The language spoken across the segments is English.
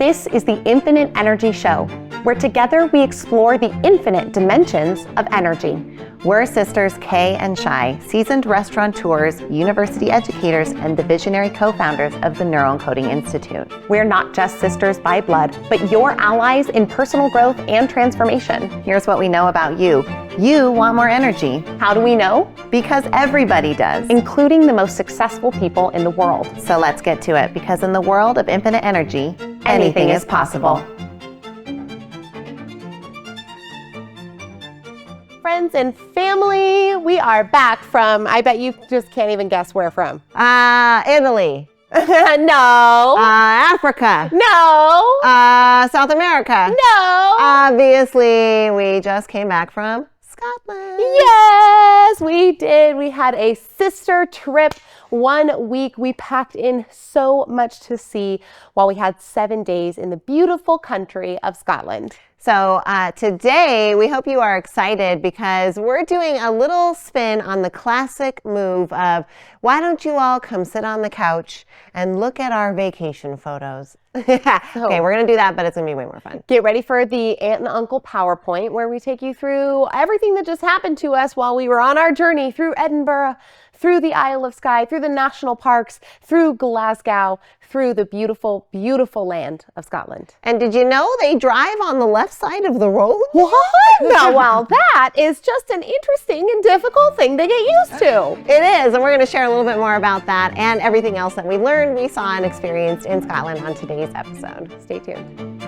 This is the Infinite Energy Show, where together we explore the infinite dimensions of energy. We're sisters Kay and Shi, seasoned restaurateurs, university educators, and the visionary co-founders of the Neuroencoding Institute. We're not just sisters by blood, but your allies in personal growth and transformation. Here's what we know about you. You want more energy. How do we know? Because everybody does, including the most successful people in the world. So let's get to it, because in the world of infinite energy, anything is possible. Friends and family, we are back from, I bet you just can't even guess where from. Italy. No. Africa. No. South America. No. Obviously, we just came back from Scotland. Yes, we did. We had a sister trip. 1 week. We packed in so much to see while we had 7 days in the beautiful country of Scotland. So today, we hope you are excited because we're doing a little spin on the classic move of, why don't you all come sit on the couch and look at our vacation photos? Okay, we're going to do that, but it's going to be way more fun. Get ready for the Aunt and Uncle PowerPoint, where we take you through everything that just happened to us while we were on our journey through Edinburgh, through the Isle of Skye, through the national parks, through Glasgow, through the beautiful, beautiful land of Scotland. And did you know they drive on the left side of the road? What? No, well, that is just an interesting and difficult thing to get used to. It is, and we're going to share a little bit more about that and everything else that we learned, we saw, and experienced in Scotland on today's episode. Stay tuned.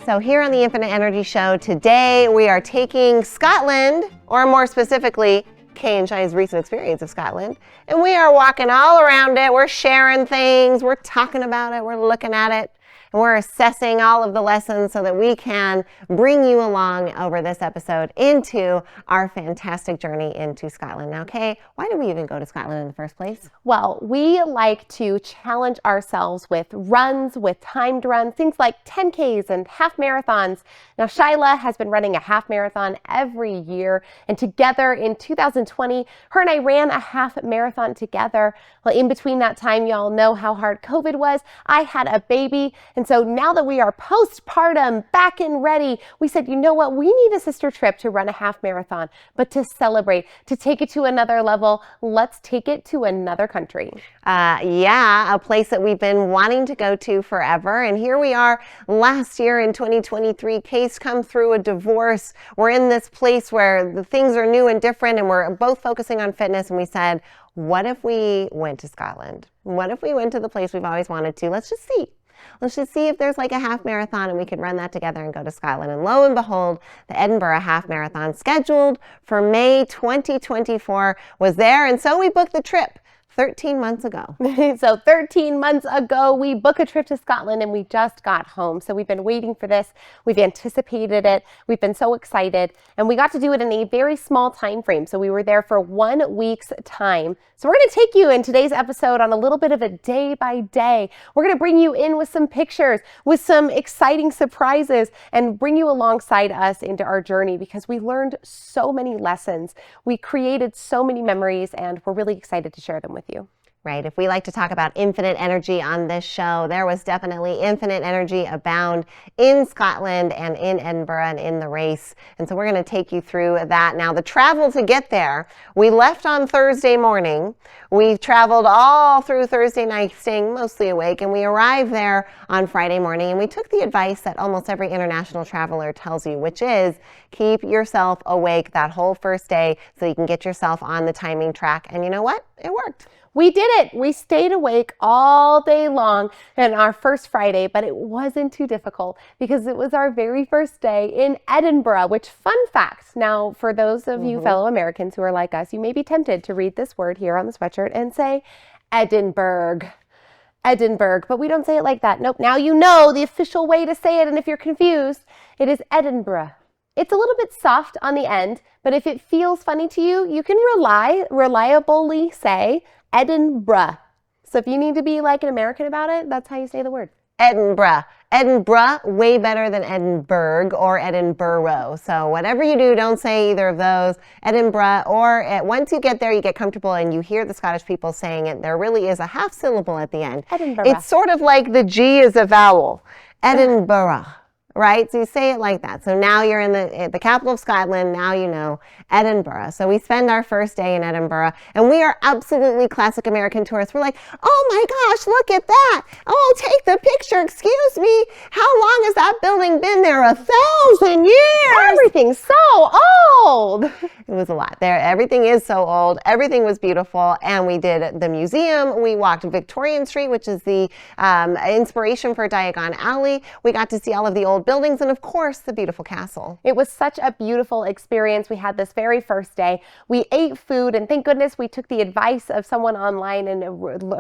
So here on the Infinite Energy Show today, we are taking Scotland, or more specifically, Kay and Shi's recent experience of Scotland, and we are walking all around it. We're sharing things, we're talking about it, we're looking at it, and we're assessing all of the lessons so that we can bring you along over this episode into our fantastic journey into Scotland. Now, Kay, why did we even go to Scotland in the first place? Well, we like to challenge ourselves with runs, with timed runs, things like 10Ks and half marathons. Now, Shyla has been running a half marathon every year, and together in 2020, her and I ran a half marathon together. Well, in between that time, y'all know how hard COVID was. I had a baby, and so now that we are postpartum, back and ready, we said, you know what, we need a sister trip to run a half marathon, but to celebrate, to take it to another level, let's take it to another country. Yeah, a place that we've been wanting to go to forever. And here we are last year in 2023, Kay's come through a divorce. We're in this place where the things are new and different, and we're both focusing on fitness. And we said, what if we went to Scotland? What if we went to the place we've always wanted to? Let's just see. Let's just see if there's like a half marathon and we could run that together and go to Scotland. And lo and behold, the Edinburgh half marathon scheduled for May 2024 was there. And so we booked the trip 13 months ago. So 13 months ago, we booked a trip to Scotland and we just got home. So we've been waiting for this. We've anticipated it. We've been so excited. And we got to do it in a very small time frame. So we were there for 1 week's time. So we're going to take you in today's episode on a little bit of a day by day. We're going to bring you in with some pictures, with some exciting surprises, and bring you alongside us into our journey, because we learned so many lessons. We created so many memories, and we're really excited to share them with you. Right. If we like to talk about infinite energy on this show, there was definitely infinite energy abound in Scotland and in Edinburgh and in the race. And so we're going to take you through that. Now, the travel to get there, we left on Thursday morning. We traveled all through Thursday night, staying mostly awake, and we arrived there on Friday morning. And we took the advice that almost every international traveler tells you, which is keep yourself awake that whole first day so you can get yourself on the timing track. And you know what? It worked. We did it. We stayed awake all day long on our first Friday, but it wasn't too difficult because it was our very first day in Edinburgh, which, fun fact, now for those of you fellow Americans who are like us, you may be tempted to read this word here on the sweatshirt and say Edinburgh. Edinburgh, but we don't say it like that. Nope. Now you know the official way to say it, and if you're confused, it is Edinburgh. It's a little bit soft on the end, but if it feels funny to you, you can reliably say Edinburgh. So if you need to be like an American about it, that's how you say the word. Edinburgh. Edinburgh, way better than Edinburgh or Edinburgh. So whatever you do, don't say either of those. Edinburgh, or once you get there, you get comfortable and you hear the Scottish people saying it. There really is a half syllable at the end. Edinburgh. It's sort of like the G is a vowel. Edinburgh. Right? So you say it like that. So now you're in the capital of Scotland. Now you know Edinburgh. So we spend our first day in Edinburgh, and we are absolutely classic American tourists. We're like, oh my gosh, look at that. Oh, take the picture. Excuse me. How long has that building been there? 1,000 years. Everything's so old. It was a lot there. Everything is so old. Everything was beautiful. And we did the museum. We walked Victorian Street, which is the inspiration for Diagon Alley. We got to see all of the old buildings and, of course, the beautiful castle. It was such a beautiful experience. We had this very first day. We ate food, and thank goodness we took the advice of someone online and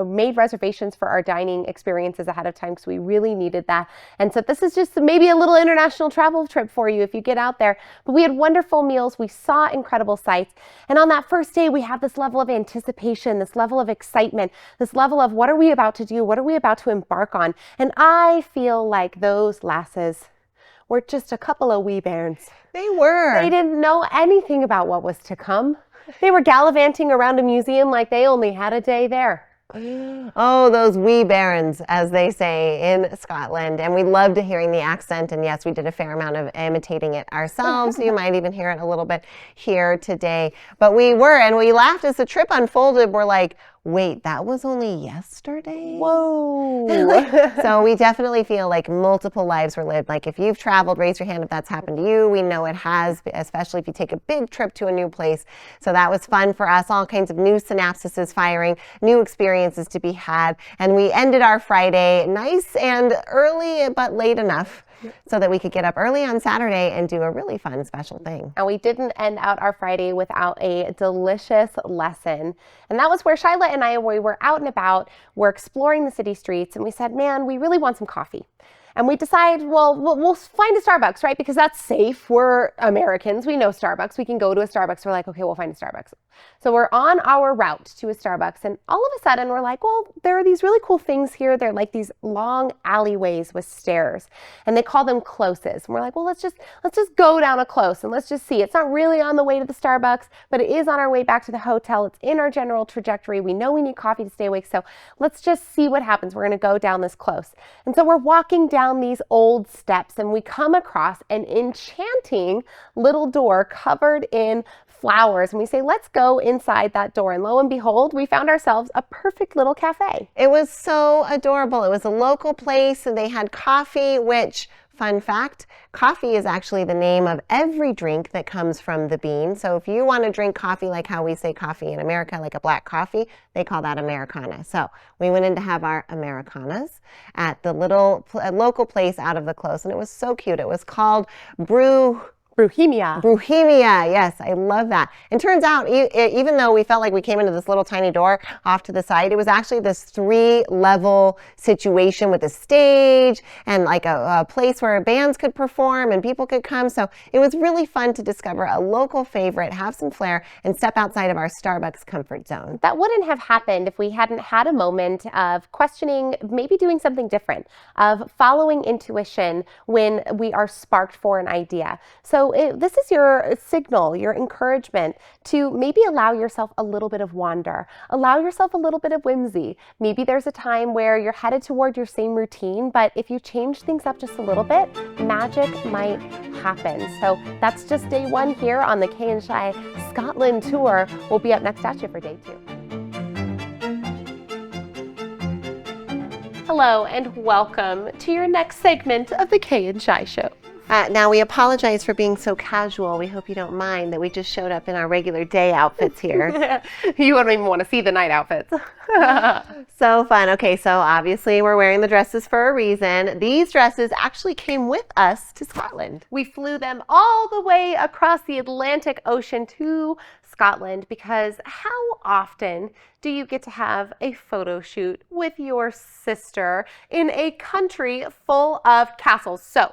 made reservations for our dining experiences ahead of time because we really needed that. And so this is just maybe a little international travel trip for you if you get out there. But we had wonderful meals. We saw incredible sights. And on that first day, we have this level of anticipation, this level of excitement, this level of what are we about to do? What are we about to embark on? And I feel like those lasses were just a couple of wee bairns. They were. They didn't know anything about what was to come. They were gallivanting around a museum like they only had a day there. Oh, those wee barons, as they say in Scotland. And we loved hearing the accent. And yes, we did a fair amount of imitating it ourselves. You might even hear it a little bit here today. But we laughed as the trip unfolded. We're like, wait, that was only yesterday? Whoa. So we definitely feel like multiple lives were lived. Like if you've traveled, raise your hand if that's happened to you. We know it has, especially if you take a big trip to a new place. So that was fun for us. All kinds of new synapses firing, new experiences to be had. And we ended our Friday nice and early, but late enough so that we could get up early on Saturday and do a really fun special thing. And we didn't end out our Friday without a delicious lesson. And that was where Shyla and I, we were out and about, we're exploring the city streets, and we said, man, we really want some coffee. And we decided, well, we'll find a Starbucks, right? Because that's safe. We're Americans. We know Starbucks. We can go to a Starbucks. We're like, okay, we'll find a Starbucks. So we're on our route to a Starbucks. And all of a sudden, we're like, well, there are these really cool things here. They're like these long alleyways with stairs. And they call them closes. And we're like, well, let's just go down a close and let's just see. It's not really on the way to the Starbucks, but it is on our way back to the hotel. It's in our general trajectory. We know we need coffee to stay awake. So let's just see what happens. We're going to go down this close. And so we're walking down these old steps and we come across an enchanting little door covered in flowers, and we say, let's go inside that door. And lo and behold, we found ourselves a perfect little cafe. It was so adorable. It was a local place and they had coffee, which, fun fact, coffee is actually the name of every drink that comes from the bean. So if you want to drink coffee like how we say coffee in America, like a black coffee, they call that Americana. So we went in to have our Americanas at the little local place out of the close, and it was so cute. It was called Brewhemia. Brewhemia, yes, I love that. And turns out, even though we felt like we came into this little tiny door off to the side, it was actually this 3-level situation with a stage and like a place where bands could perform and people could come. So it was really fun to discover a local favorite, have some flair, and step outside of our Starbucks comfort zone. That wouldn't have happened if we hadn't had a moment of questioning, maybe doing something different, of following intuition when we are sparked for an idea. So this is your signal, your encouragement to maybe allow yourself a little bit of wonder, allow yourself a little bit of whimsy. Maybe there's a time where you're headed toward your same routine, but if you change things up just a little bit, magic might happen. So that's just day 1 here on the Kay and Shi Scotland tour. We'll be up next at you for day 2. Hello and welcome to your next segment of the Kay and Shi Show. Now, we apologize for being so casual. We hope you don't mind that we just showed up in our regular day outfits here. You wouldn't even want to see the night outfits. So fun. Okay, so obviously we're wearing the dresses for a reason. These dresses actually came with us to Scotland. We flew them all the way across the Atlantic Ocean to Scotland because how often do you get to have a photo shoot with your sister in a country full of castles? So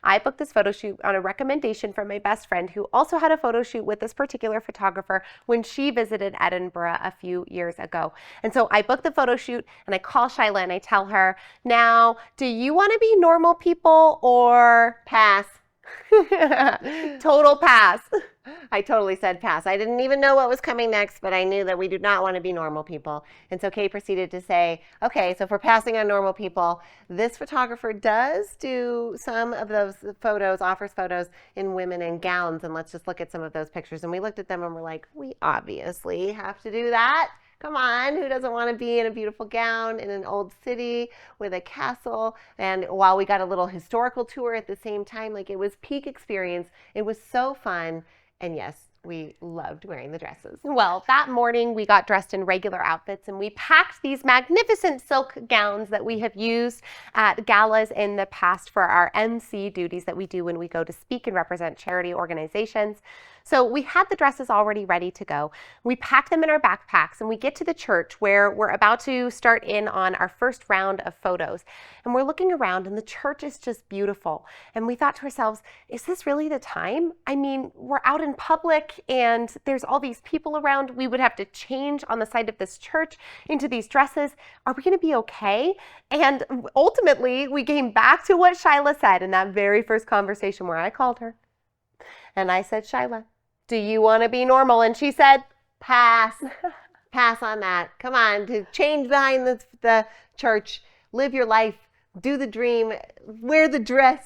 I booked this photo shoot on a recommendation from my best friend who also had a photo shoot with this particular photographer when she visited Edinburgh a few years ago. And so I booked the photo shoot and I call Shyla and I tell her, now, do you want to be normal people or pass? Total pass. I totally said pass. I didn't even know what was coming next, but I knew that we do not want to be normal people. And so Kay proceeded to say, okay, so if we're passing on normal people, this photographer does do some of those photos, offers photos in women in gowns. And let's just look at some of those pictures. And we looked at them and we're like, we obviously have to do that. Come on, who doesn't want to be in a beautiful gown in an old city with a castle? And while we got a little historical tour at the same time, like it was peak experience. It was so fun. And yes, we loved wearing the dresses. Well, that morning we got dressed in regular outfits and we packed these magnificent silk gowns that we have used at galas in the past for our MC duties that we do when we go to speak and represent charity organizations. So we had the dresses already ready to go. We packed them in our backpacks and we get to the church where we're about to start in on our first round of photos. And we're looking around and the church is just beautiful. And we thought to ourselves, is this really the time? I mean, we're out in public and there's all these people around. We would have to change on the side of this church into these dresses. Are we going to be okay? And ultimately, we came back to what Shyla said in that very first conversation where I called her. And I said, Shyla, do you want to be normal? And she said, pass. Pass on that. Come on, to change behind the church, live your life, do the dream, wear the dress,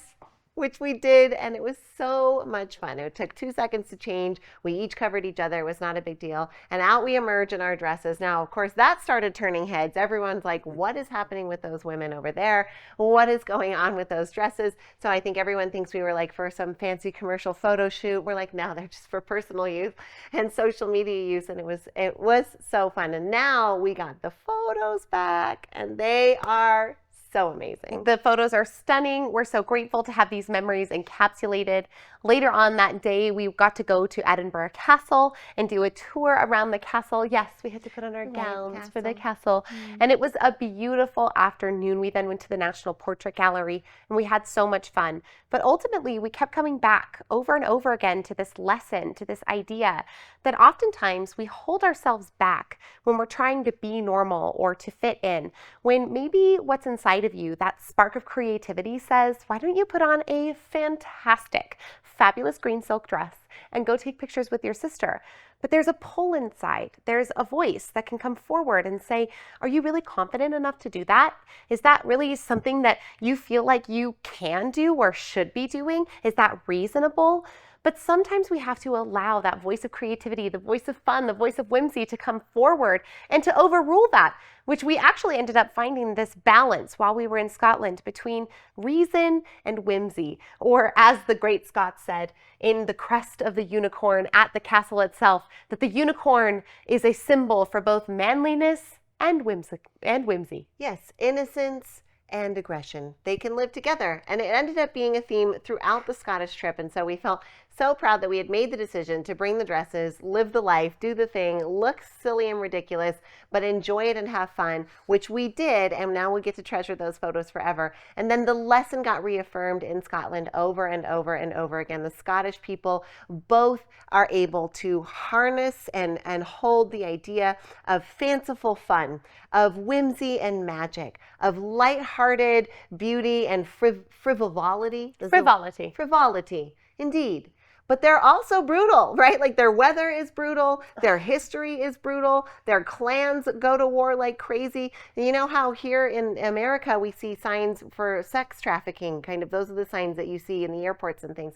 which we did, and it was so much fun. It took 2 seconds to change. We each covered each other. It was not a big deal. And out we emerge in our dresses. Now, of course, that started turning heads. Everyone's like, what is happening with those women over there? What is going on with those dresses? So I think everyone thinks we were like for some fancy commercial photo shoot. We're like, no, they're just for personal use and social media use. And it was so fun. And now we got the photos back and they are so amazing. The photos are stunning. We're so grateful to have these memories encapsulated. Later on that day, we got to go to Edinburgh Castle and do a tour around the castle. Yes, we had to put on our gowns for the castle. And it was a beautiful afternoon. We then went to the National Portrait Gallery and we had so much fun. But ultimately, we kept coming back over and over again to this lesson, to this idea that oftentimes we hold ourselves back when we're trying to be normal or to fit in, when maybe what's inside of you, that spark of creativity says, why don't you put on a fantastic, fabulous green silk dress and go take pictures with your sister? But there's a pull inside. There's a voice that can come forward and say, are you really confident enough to do that? Is that really something that you feel like you can do or should be doing? Is that reasonable? But sometimes we have to allow that voice of creativity, the voice of fun, the voice of whimsy to come forward and to overrule that, which we actually ended up finding this balance while we were in Scotland between reason and whimsy, or as the great Scot said, in the crest of the unicorn at the castle itself, that the unicorn is a symbol for both manliness and whimsy. Yes, innocence and aggression. They can live together. And it ended up being a theme throughout the Scottish trip. And so we felt so proud that we had made the decision to bring the dresses, live the life, do the thing, look silly and ridiculous, but enjoy it and have fun, which we did. And now we get to treasure those photos forever. And then the lesson got reaffirmed in Scotland over and over and over again. The Scottish people both are able to harness and hold the idea of fanciful fun, of whimsy and magic, of lighthearted beauty and frivolity. Frivolity, indeed. But they're also brutal, right? Like their weather is brutal, their history is brutal, their clans go to war like crazy. You know how here in America we see signs for sex trafficking, kind of those are the signs that you see in the airports and things.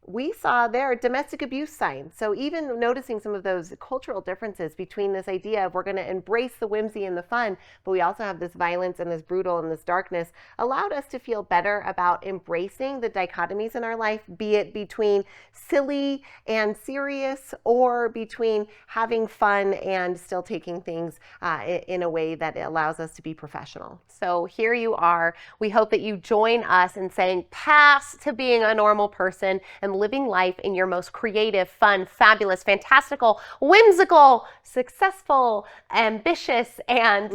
We saw there domestic abuse signs. So even noticing some of those cultural differences between this idea of we're going to embrace the whimsy and the fun, but we also have this violence and this brutal and this darkness, allowed us to feel better about embracing the dichotomies in our life, be it between silly and serious or between having fun and still taking things in a way that allows us to be professional. So here you are. We hope that you join us in saying pass to being a normal person and from living life in your most creative, fun, fabulous, fantastical, whimsical, successful, ambitious, and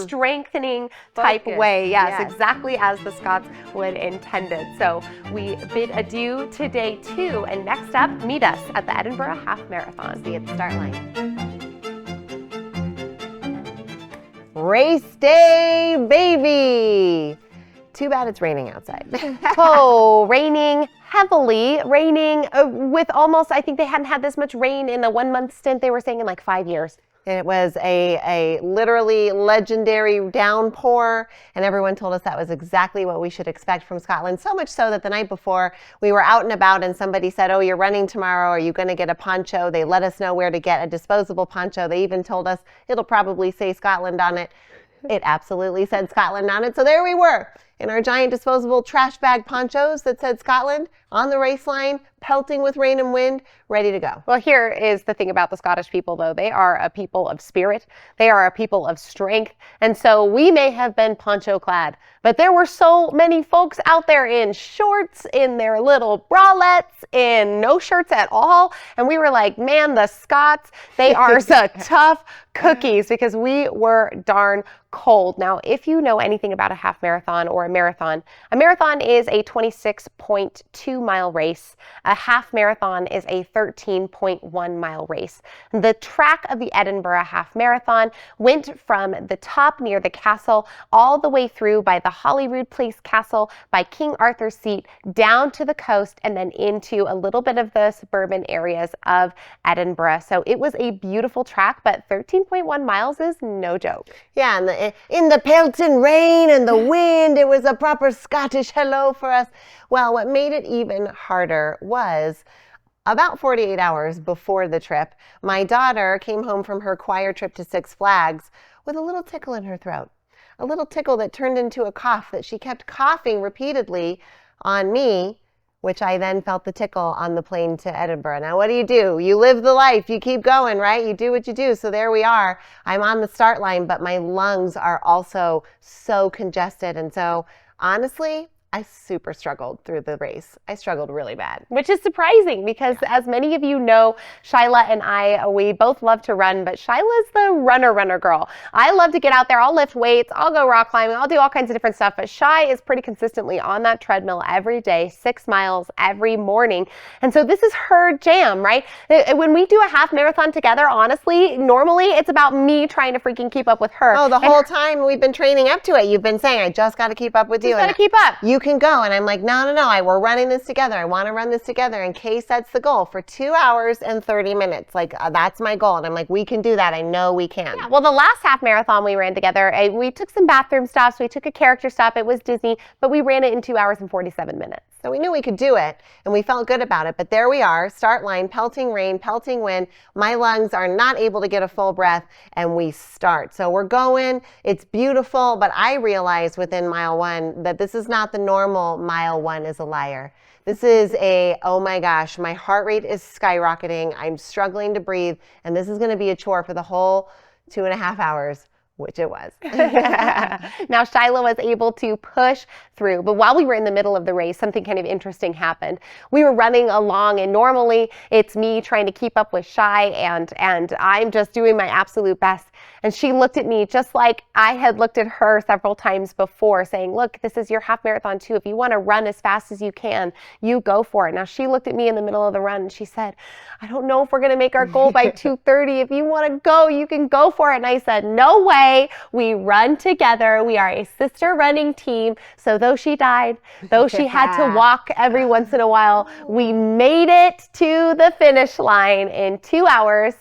strengthening type way. Yes, exactly as the Scots would intended. So we bid adieu today too. And next up, meet us at the Edinburgh Half Marathon. See you at the start line. Race day, baby! Too bad it's raining outside. Oh, raining heavily, raining with almost, I think they hadn't had this much rain in a 1 month stint. They were saying in like 5 years. It was a literally legendary downpour, and everyone told us that was exactly what we should expect from Scotland. So much so that the night before we were out and about and somebody said, oh, you're running tomorrow. Are you going to get a poncho? They let us know where to get a disposable poncho. They even told us it'll probably say Scotland on it. It absolutely said Scotland on it. So there we were in our giant disposable trash bag ponchos that said Scotland on the race line, pelting with rain and wind, ready to go. Well, here is the thing about the Scottish people, though. They are a people of spirit. They are a people of strength. And so we may have been poncho clad, but there were so many folks out there in shorts, in their little bralettes, in no shirts at all. And we were like, man, the Scots, they are so tough cookies, because we were darn cold. Now, if you know anything about a half marathon or a marathon is a 26.2 mile race. A half marathon is a 13.1 mile race. The track of the Edinburgh Half Marathon went from the top near the castle all the way through by the Holyrood Place Castle, by King Arthur's Seat, down to the coast, and then into a little bit of the suburban areas of Edinburgh. So it was a beautiful track, but 13.1 miles is no joke. Yeah, and in the pelting rain and the wind, it was a proper Scottish hello for us. Well, what made it even harder was about 48 hours before the trip, my daughter came home from her choir trip to Six Flags with a little tickle in her throat. A little tickle that turned into a cough that she kept coughing repeatedly on me, which I then felt the tickle on the plane to Edinburgh. Now, what do? You live the life. You keep going, right? You do what you do. So there we are. I'm on the start line, but my lungs are also so congested. And so, honestly, I super struggled through the race. I struggled really bad. Which is surprising because, as many of you know, Shyla and I, we both love to run, but Shyla's the runner girl. I love to get out there. I'll lift weights. I'll go rock climbing. I'll do all kinds of different stuff. But Shy is pretty consistently on that treadmill every day, 6 miles every morning. And so this is her jam, right? When we do a half marathon together, honestly, normally it's about me trying to freaking keep up with her. Oh, the whole time we've been training up to it. You've been saying, I just got to keep up with you. Just got to keep up. You can go. And I'm like, no, we're running this together. I want to run this together. And Kay sets the goal for 2 hours and 30 minutes. Like, that's my goal. And I'm like, we can do that. I know we can. Yeah, well, the last half marathon we ran together, we took some bathroom stops. We took a character stop. It was Disney, but we ran it in 2 hours and 47 minutes. So we knew we could do it, and we felt good about it. But there we are, start line, pelting rain, pelting wind. My lungs are not able to get a full breath, and we start. So we're going. It's beautiful, but I realized within mile one that this is not the normal mile one is a liar. This is oh my gosh, my heart rate is skyrocketing. I'm struggling to breathe, and this is going to be a chore for the whole 2.5 hours. Which it was. Now, Shyla was able to push through, but while we were in the middle of the race, something kind of interesting happened. We were running along, and normally it's me trying to keep up with Shy, and I'm just doing my absolute best. And she looked at me just like I had looked at her several times before, saying, look, this is your half marathon too. If you want to run as fast as you can, you go for it. Now, she looked at me in the middle of the run, and she said, I don't know if we're going to make our goal by 2:30. If you want to go, you can go for it. And I said, no way. We run together. We are a sister running team. So though she died, though she had to walk every once in a while, we made it to the finish line in 2 hours,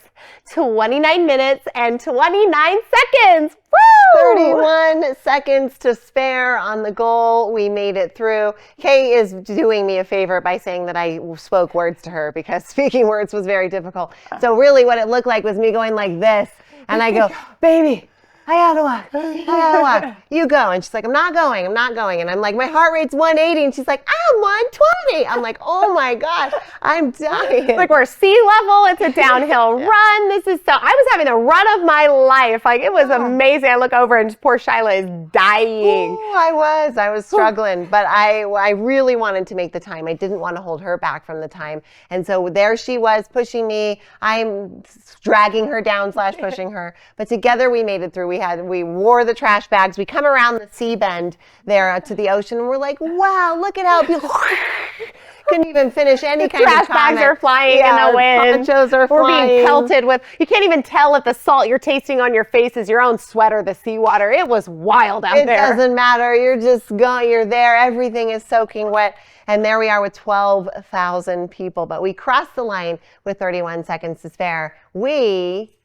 29 minutes, and 29 seconds. Woo! 31 seconds to spare on the goal. We made it through. Kay is doing me a favor by saying that I spoke words to her because speaking words was very difficult. So really what it looked like was me going like this. And I go, baby, I gotta walk. You go. And she's like, I'm not going. And I'm like, my heart rate's 180. And she's like, I'm 120. I'm like, oh my gosh, I'm dying. Like we're sea level. It's a downhill run. This is I was having the run of my life. Like it was amazing. I look over and poor Shyla is dying. Ooh, I was struggling, but I really wanted to make the time. I didn't want to hold her back from the time. And so there she was pushing me. I'm dragging her down / pushing her. But together we made it through. We wore the trash bags. We come around the sea bend there to the ocean and we're like, wow, look at how beautiful. Couldn't even finish any kind of comment. Trash bags are flying in the wind. Ponchos are flying. We're being pelted with, you can't even tell if the salt you're tasting on your face is your own sweat or the seawater. It was wild out there. It doesn't matter. You're just going, you're there. Everything is soaking wet. And there we are with 12,000 people. But we crossed the line with 31 seconds to spare. We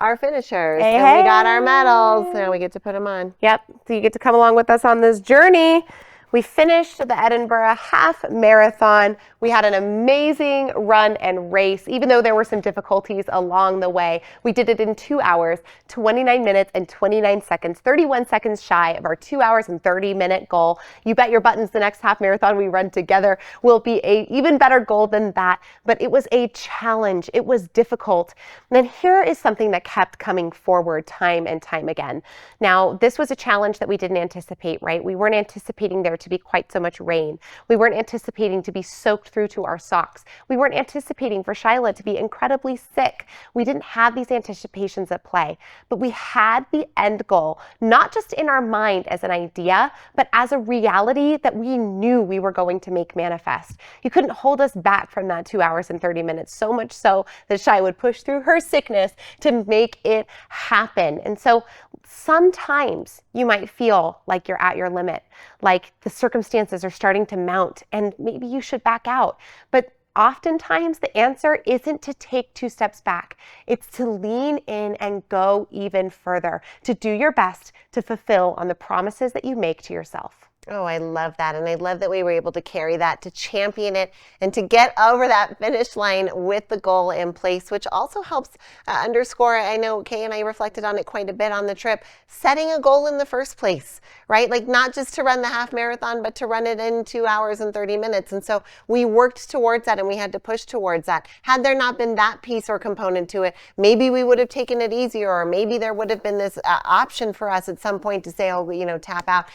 are finishers. Hey, and we got our medals. Now we get to put them on. Yep. So you get to come along with us on this journey. We finished the Edinburgh Half Marathon. We had an amazing run and race, even though there were some difficulties along the way. We did it in 2 hours, 29 minutes and 29 seconds, 31 seconds shy of our 2 hours and 30-minute goal. You bet your buttons the next half marathon we run together will be an even better goal than that. But it was a challenge. It was difficult. And then here is something that kept coming forward time and time again. Now, this was a challenge that we didn't anticipate, right? We weren't anticipating there to be quite so much rain. We weren't anticipating to be soaked through to our socks. We weren't anticipating for Shyla to be incredibly sick. We didn't have these anticipations at play, but we had the end goal, not just in our mind as an idea, but as a reality that we knew we were going to make manifest. You couldn't hold us back from that 2 hours and 30 minutes, so much so that Shy would push through her sickness to make it happen. And so sometimes you might feel like you're at your limit, like the circumstances are starting to mount and maybe you should back out. But oftentimes the answer isn't to take 2 steps back. It's to lean in and go even further, to do your best to fulfill on the promises that you make to yourself. Oh, I love that. And I love that we were able to carry that, to champion it, and to get over that finish line with the goal in place, which also helps underscore, I know Kay and I reflected on it quite a bit on the trip, setting a goal in the first place, right? Like not just to run the half marathon, but to run it in 2 hours and 30 minutes. And so we worked towards that and we had to push towards that. Had there not been that piece or component to it, maybe we would have taken it easier, or maybe there would have been this option for us at some point to say, oh, tap out.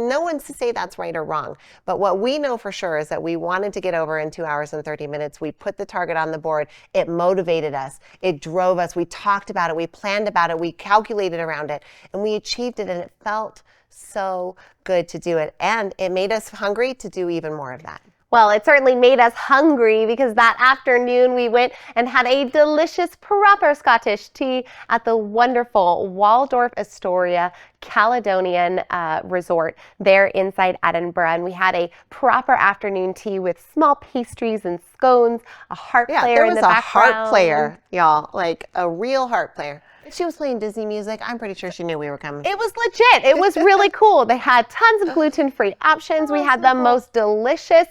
No one's to say that's right or wrong. But what we know for sure is that we wanted to get over in 2 hours and 30 minutes. We put the target on the board. It motivated us. It drove us. We talked about it. We planned about it. We calculated around it. And we achieved it. And it felt so good to do it. And it made us hungry to do even more of that. Well, it certainly made us hungry because that afternoon we went and had a delicious proper Scottish tea at the wonderful Waldorf Astoria Caledonian Resort there inside Edinburgh. And we had a proper afternoon tea with small pastries and scones, a harp player in the background. There was a harp player, y'all, like a real harp player. If she was playing Disney music, I'm pretty sure she knew we were coming. It was legit. It was really cool. They had tons of gluten-free options. We had the most delicious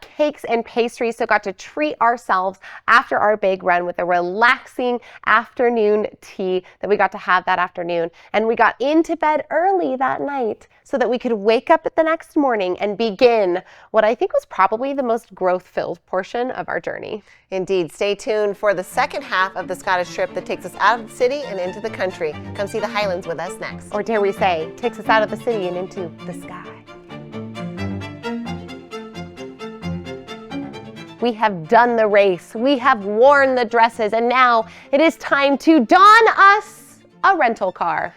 cakes and pastries, so got to treat ourselves after our big run with a relaxing afternoon tea that we got to have that afternoon. And we got into bed early that night so that we could wake up the next morning and begin what I think was probably the most growth-filled portion of our journey. Indeed. Stay tuned for the second half of the Scottish trip that takes us out of the city and into the country. Come see the Highlands with us next. Or dare we say, takes us out of the city and into the sky. We have done the race. We have worn the dresses. And now it is time to don us a rental car.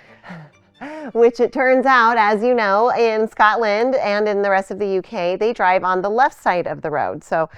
Which it turns out, as you know, in Scotland and in the rest of the UK, they drive on the left side of the road. So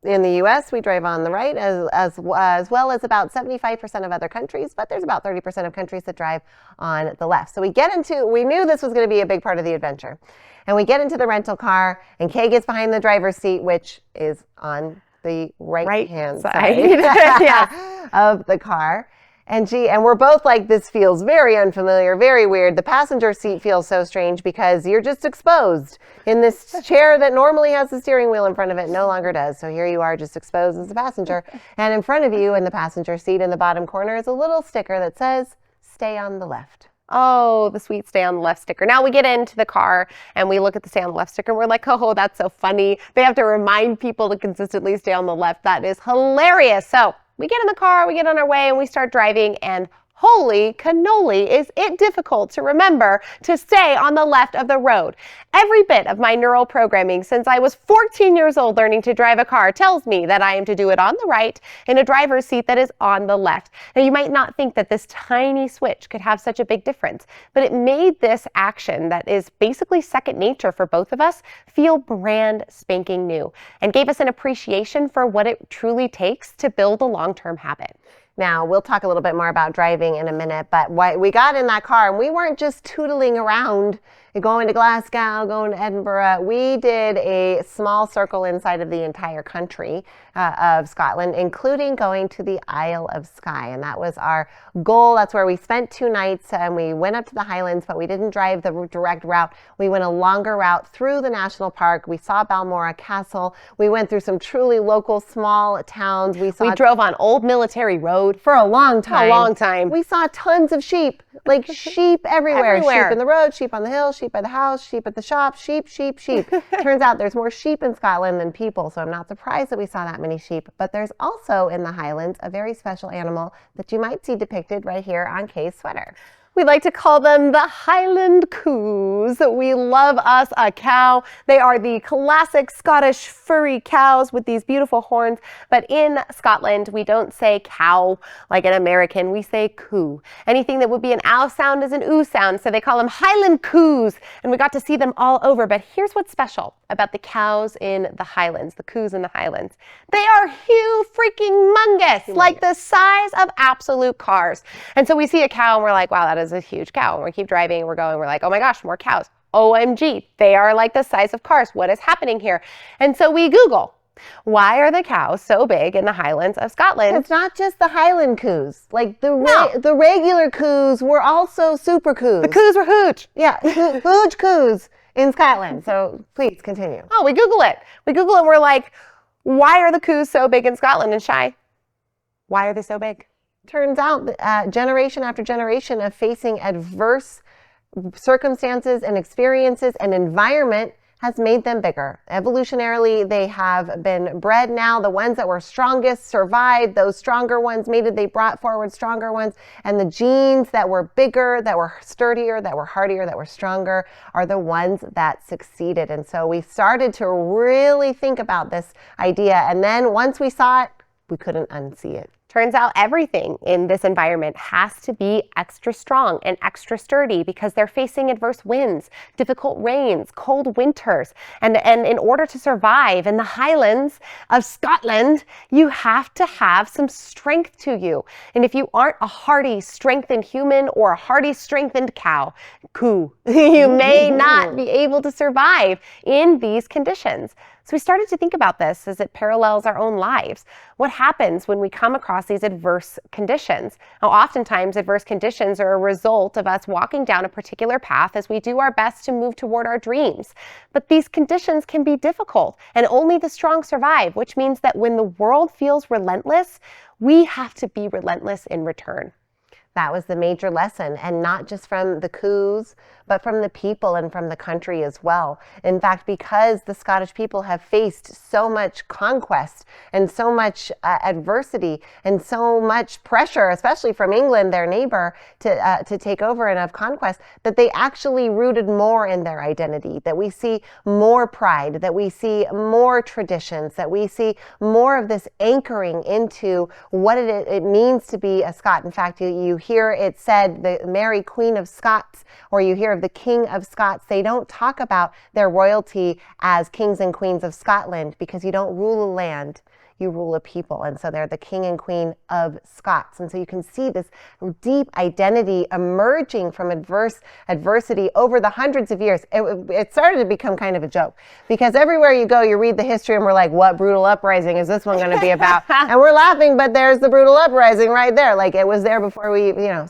in the US, we drive on the right as well as about 75% of other countries, but there's about 30% of countries that drive on the left. So we knew this was going to be a big part of the adventure. And we get into the rental car and Kay gets behind the driver's seat, which is on the right-hand side of the car. And we're both like, this feels very unfamiliar, very weird. The passenger seat feels so strange because you're just exposed in this chair that normally has the steering wheel in front of it, no longer does. So here you are just exposed as a passenger. And in front of you in the passenger seat in the bottom corner is a little sticker that says, stay on the left. Oh, the sweet stay on the left sticker. Now we get into the car and we look at the stay on the left sticker and we're like, oh, that's so funny. They have to remind people to consistently stay on the left. That is hilarious. So we get in the car, we get on our way and we start driving, and holy cannoli, is it difficult to remember to stay on the left of the road. Every bit of my neural programming since I was 14 years old learning to drive a car tells me that I am to do it on the right in a driver's seat that is on the left. Now, you might not think that this tiny switch could have such a big difference, but it made this action that is basically second nature for both of us feel brand spanking new and gave us an appreciation for what it truly takes to build a long-term habit. Now, we'll talk a little bit more about driving in a minute, but we got in that car and we weren't just tootling around going to Glasgow, going to Edinburgh. We did a small circle inside of the entire country of Scotland, including going to the Isle of Skye. And that was our goal. That's where we spent 2 nights, and we went up to the Highlands, but we didn't drive the direct route. We went a longer route through the national park. We saw Balmoral Castle. We went through some truly local small towns. We drove on Old Military Road for a long time. A long time. We saw tons of sheep, like sheep everywhere. Sheep in the road, sheep on the hill, sheep by the house, sheep at the shop, sheep. Turns out there's more sheep in Scotland than people, so I'm not surprised that we saw that many sheep. But there's also in the Highlands a very special animal that you might see depicted right here on Kay's sweater. We like to call them the Highland coos. We love us a cow. They are the classic Scottish furry cows with these beautiful horns. But in Scotland, we don't say cow like an American. We say coo. Anything that would be an ow sound is an oo sound. So they call them Highland coos. And we got to see them all over. But here's what's special about the cows in the Highlands, the coos in the Highlands. They are huge, freaking mungus, like the size of absolute cars. And so we see a cow and we're like, wow, that is a huge cow. And we keep driving and we're going, we're like, oh my gosh, more cows. OMG, they are like the size of cars. What is happening here? And so we Google, why are the cows so big in the Highlands of Scotland? It's not just the Highland coos. Like the regular coos were also super coos. The coos were hooch. Yeah, hooch coos in Scotland. So please continue. Oh, we Google it. And we're like, why are the coos so big in Scotland? And Shi, why are they so big? Turns out generation after generation of facing adverse circumstances and experiences and environment has made them bigger. Evolutionarily, they have been bred now. The ones that were strongest survived. Those stronger ones they brought forward stronger ones. And the genes that were bigger, that were sturdier, that were hardier, that were stronger are the ones that succeeded. And so we started to really think about this idea. And then once we saw it, we couldn't unsee it. Turns out everything in this environment has to be extra strong and extra sturdy because they're facing adverse winds, difficult rains, cold winters. And in order to survive in the Highlands of Scotland, you have to have some strength to you. And if you aren't a hardy, strengthened human or a hardy, strengthened coo, you may not be able to survive in these conditions. So we started to think about this as it parallels our own lives. What happens when we come across these adverse conditions? Now, oftentimes, adverse conditions are a result of us walking down a particular path as we do our best to move toward our dreams. But these conditions can be difficult, and only the strong survive, which means that when the world feels relentless, we have to be relentless in return. That was the major lesson, and not just from the coos, but from the people and from the country as well. In fact, because the Scottish people have faced so much conquest and so much adversity and so much pressure, especially from England, their neighbor, to take over and of conquest, that they actually rooted more in their identity, that we see more pride, that we see more traditions, that we see more of this anchoring into what it means to be a Scot. In fact, you hear it said, the Mary Queen of Scots, or you hear of the King of Scots. They don't talk about their royalty as kings and queens of Scotland because you don't rule a land, you rule a people. And so they're the king and queen of Scots. And so you can see this deep identity emerging from adversity over the hundreds of years. It started to become kind of a joke because everywhere you go, you read the history and we're like, what brutal uprising is this one going to be about? And we're laughing, but there's the brutal uprising right there. Like it was there before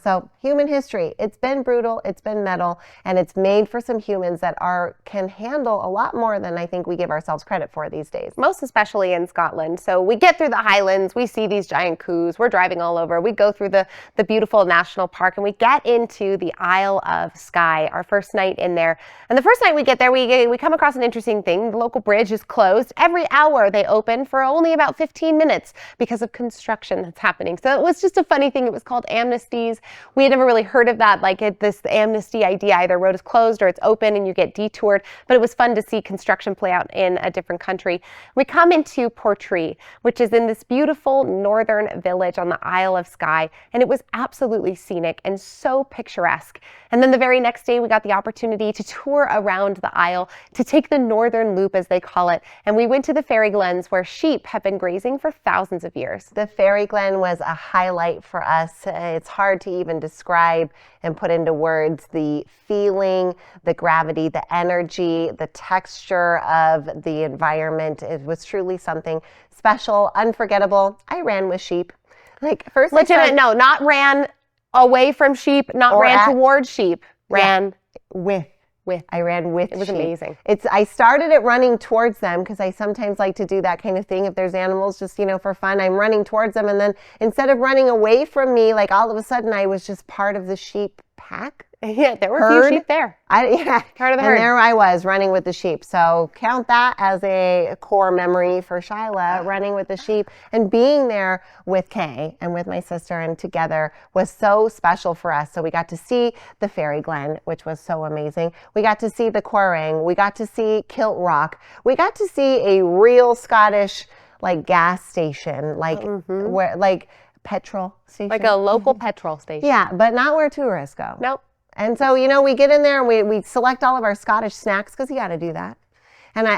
so human history, it's been brutal, it's been metal, and it's made for some humans that can handle a lot more than I think we give ourselves credit for these days. Most especially in Scotland. So So we get through the Highlands, we see these giant coups, we're driving all over, we go through the beautiful national park, and we get into the Isle of Skye, our first night in there. And the first night we get there, we come across an interesting thing. The local bridge is closed. Every hour they open for only about 15 minutes because of construction that's happening. So it was just a funny thing. It was called amnesties. We had never really heard of that, like this amnesty idea. Either road is closed or it's open and you get detoured. But it was fun to see construction play out in a different country. We come into Portree, which is in this beautiful northern village on the Isle of Skye, and it was absolutely scenic and so picturesque. And then the very next day, we got the opportunity to tour around the Isle, to take the northern loop, as they call it, and we went to the Fairy Glens, where sheep have been grazing for thousands of years. The Fairy Glen was a highlight for us. It's hard to even describe and put into words the feeling, the gravity, the energy, the texture of the environment. It was truly something special, unforgettable. I ran with sheep. Like first, no, not ran away from sheep, not ran towards sheep. Ran with. I ran with. It was sheep. Amazing. I started it running towards them because I sometimes like to do that kind of thing. If there's animals, just for fun, I'm running towards them, and then instead of running away from me, like all of a sudden I was just part of the sheep pack. Yeah, there were a few sheep there. Part of the herd. And there I was running with the sheep. So count that as a core memory for Shyla, running with the sheep, and being there with Kay and with my sister and together was so special for us. So we got to see the Fairy Glen, which was so amazing. We got to see the Quarang. We got to see Kilt Rock. We got to see a real Scottish gas station, where petrol station. Like a local petrol station. Yeah, but not where tourists go. Nope. And so, we get in there and we select all of our Scottish snacks because you got to do that. And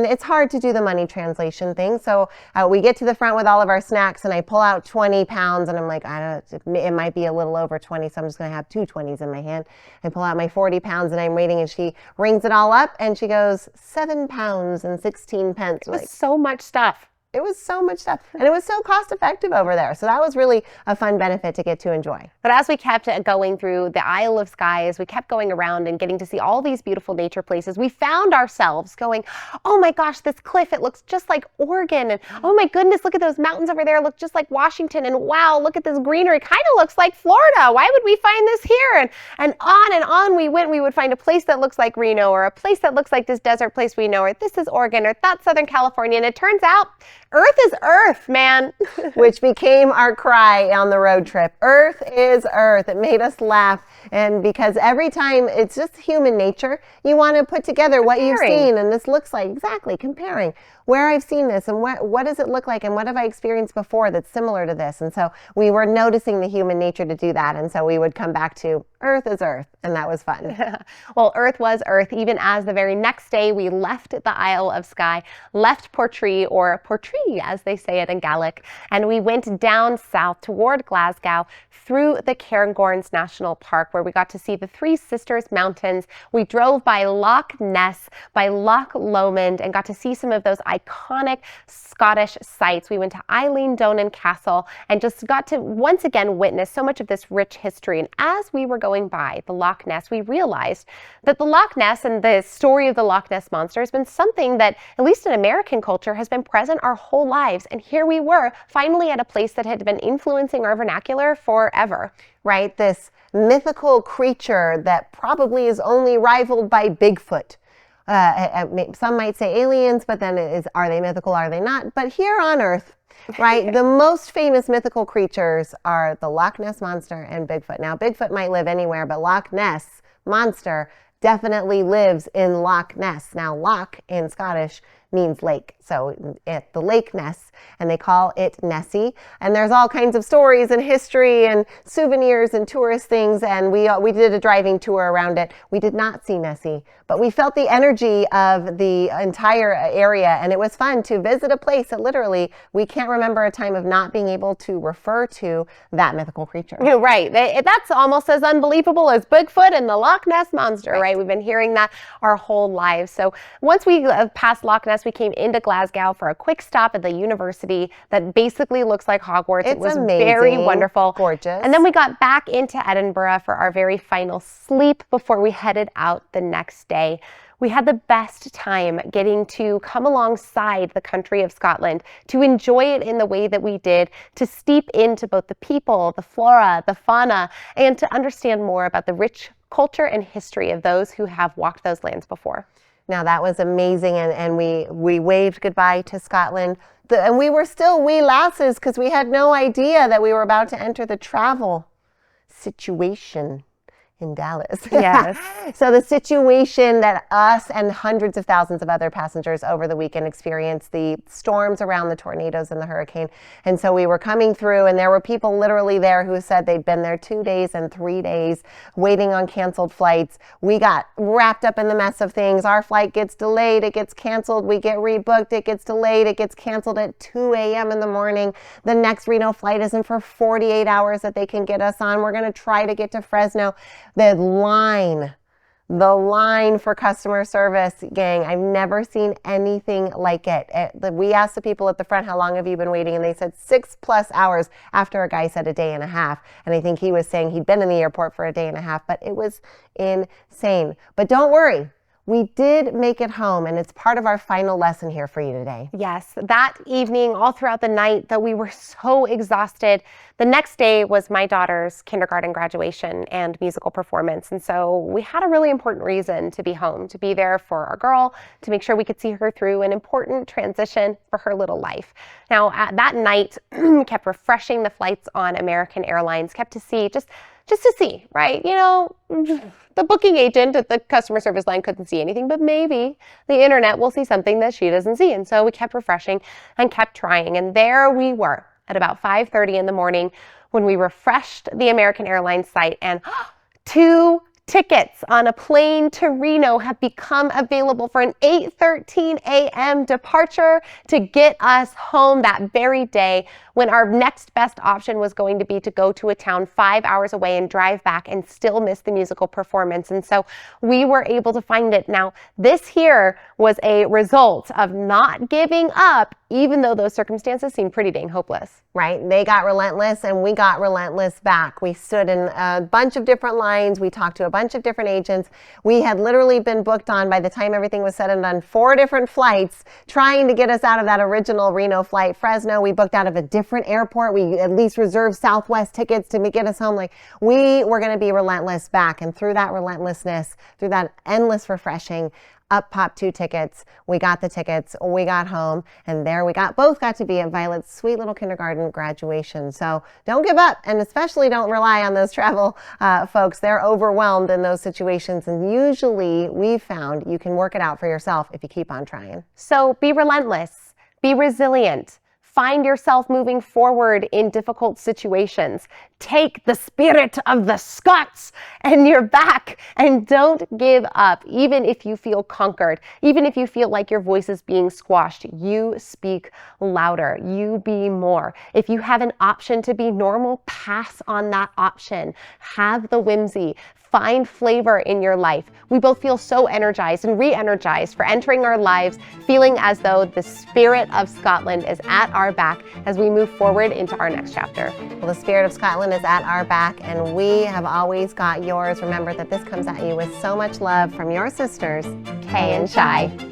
it's hard to do the money translation thing. So we get to the front with all of our snacks and I pull out 20 pounds and I'm like, it might be a little over 20. So I'm just going to have 2 20s in my hand. I pull out my 40 pounds and I'm waiting and she rings it all up and she goes, 7 pounds and 16 pence. It was so much stuff. It was so much stuff. And it was so cost effective over there. So that was really a fun benefit to get to enjoy. But as we kept going through the Isle of Skye, as we kept going around and getting to see all these beautiful nature places, we found ourselves going, oh my gosh, this cliff, it looks just like Oregon. And oh my goodness, look at those mountains over there, look just like Washington. And wow, look at this greenery, kind of looks like Florida. Why would we find this here? And on we went. We would find a place that looks like Reno, or a place that looks like this desert place we know, or this is Oregon, or that's Southern California. And it turns out Earth is Earth, man. Which became our cry on the road trip. Earth is Earth. It made us laugh. And because every time, it's just human nature, you want to put together what you've seen and this looks like. Exactly, comparing where I've seen this and what does it look like and what have I experienced before that's similar to this. And so we were noticing the human nature to do that. And so we would come back to Earth is Earth. And that was fun. Well, Earth was Earth, even as the very next day we left the Isle of Skye, left Portree, or Portree as they say it in Gaelic, and we went down south toward Glasgow through the Cairngorms National Park, where we got to see the Three Sisters Mountains. We drove by Loch Ness, by Loch Lomond, and got to see some of those iconic Scottish sites. We went to Eilean Donan Castle and just got to once again witness so much of this rich history. And as we were going by the Loch Ness, we realized that the Loch Ness and the story of the Loch Ness Monster has been something that, at least in American culture, has been present our whole lives. And here we were, finally at a place that had been influencing our vernacular forever. Right? This mythical creature that probably is only rivaled by Bigfoot. Some might say aliens, but then are they mythical, are they not? But here on Earth, right, the most famous mythical creatures are the Loch Ness Monster and Bigfoot. Now, Bigfoot might live anywhere, but Loch Ness Monster definitely lives in Loch Ness. Now, Loch in Scottish means lake. So at the Lake Ness, and they call it Nessie. And there's all kinds of stories and history and souvenirs and tourist things. And we did a driving tour around it. We did not see Nessie, but we felt the energy of the entire area. And it was fun to visit a place that literally we can't remember a time of not being able to refer to that mythical creature. Right. That's almost as unbelievable as Bigfoot and the Loch Ness Monster, right? We've been hearing that our whole lives. So once we passed Loch Ness, us. We came into Glasgow for a quick stop at the university that basically looks like Hogwarts. It was amazing. Very wonderful. Gorgeous. And then we got back into Edinburgh for our very final sleep before we headed out the next day. We had the best time getting to come alongside the country of Scotland, to enjoy it in the way that we did, to steep into both the people, the flora, the fauna, and to understand more about the rich culture and history of those who have walked those lands before. Now that was amazing, and we waved goodbye to Scotland. And we were still wee lasses because we had no idea that we were about to enter the travel situation in Dallas. Yes. So the situation that us and hundreds of thousands of other passengers over the weekend experienced, the storms around the tornadoes and the hurricane. And so we were coming through, and there were people literally there who said they'd been there 2 days and 3 days waiting on canceled flights. We got wrapped up in the mess of things. Our flight gets delayed, it gets canceled, we get rebooked, it gets delayed, it gets canceled at 2 a.m. in the morning. The next Reno flight isn't for 48 hours that they can get us on. We're going to try to get to Fresno. The line for customer service, gang, I've never seen anything like it. We asked the people at the front, how long have you been waiting? And they said 6+ hours, after a guy said a day and a half. And I think he was saying he'd been in the airport for a day and a half, but it was insane. But don't worry. We did make it home, and it's part of our final lesson here for you today. Yes, that evening, all throughout the night, that we were so exhausted. The next day was my daughter's kindergarten graduation and musical performance. And so we had a really important reason to be home, to be there for our girl, to make sure we could see her through an important transition for her little life. Now, that night, kept refreshing the flights on American Airlines, kept to see, just to see, right? You know, the booking agent at the customer service line couldn't see anything, but maybe the internet will see something that she doesn't see. And so we kept refreshing and kept trying. And there we were at about 5:30 in the morning when we refreshed the American Airlines site, and 2 tickets on a plane to Reno have become available for an 8:13 a.m. departure to get us home that very day, when our next best option was going to be to go to a town 5 hours away and drive back and still miss the musical performance. And so we were able to find it. Now, this here was a result of not giving up, even though those circumstances seemed pretty dang hopeless. Right? They got relentless, and we got relentless back. We stood in a bunch of different lines. We talked to a bunch of different agents. We had literally been booked on, by the time everything was said and done, 4 different flights trying to get us out of that original Reno flight. Fresno, we booked out of a different airport. We at least reserved Southwest tickets to get us home. Like, we were going to be relentless back. And through that relentlessness, through that endless refreshing, up popped 2 tickets. We got the tickets. We got home, and there we both got to be at Violet's sweet little kindergarten graduation. So don't give up, and especially don't rely on those travel folks. They're overwhelmed in those situations, and usually we've found you can work it out for yourself if you keep on trying. So be relentless, be resilient. Find yourself moving forward in difficult situations. Take the spirit of the Scots and you're back, and don't give up. Even if you feel conquered, even if you feel like your voice is being squashed, you speak louder, you be more. If you have an option to be normal, pass on that option. Have the whimsy. Find flavor in your life. We both feel so energized and re-energized for entering our lives, feeling as though the spirit of Scotland is at our back as we move forward into our next chapter. Well, the spirit of Scotland is at our back, and we have always got yours. Remember that this comes at you with so much love from your sisters, Kay and Shi.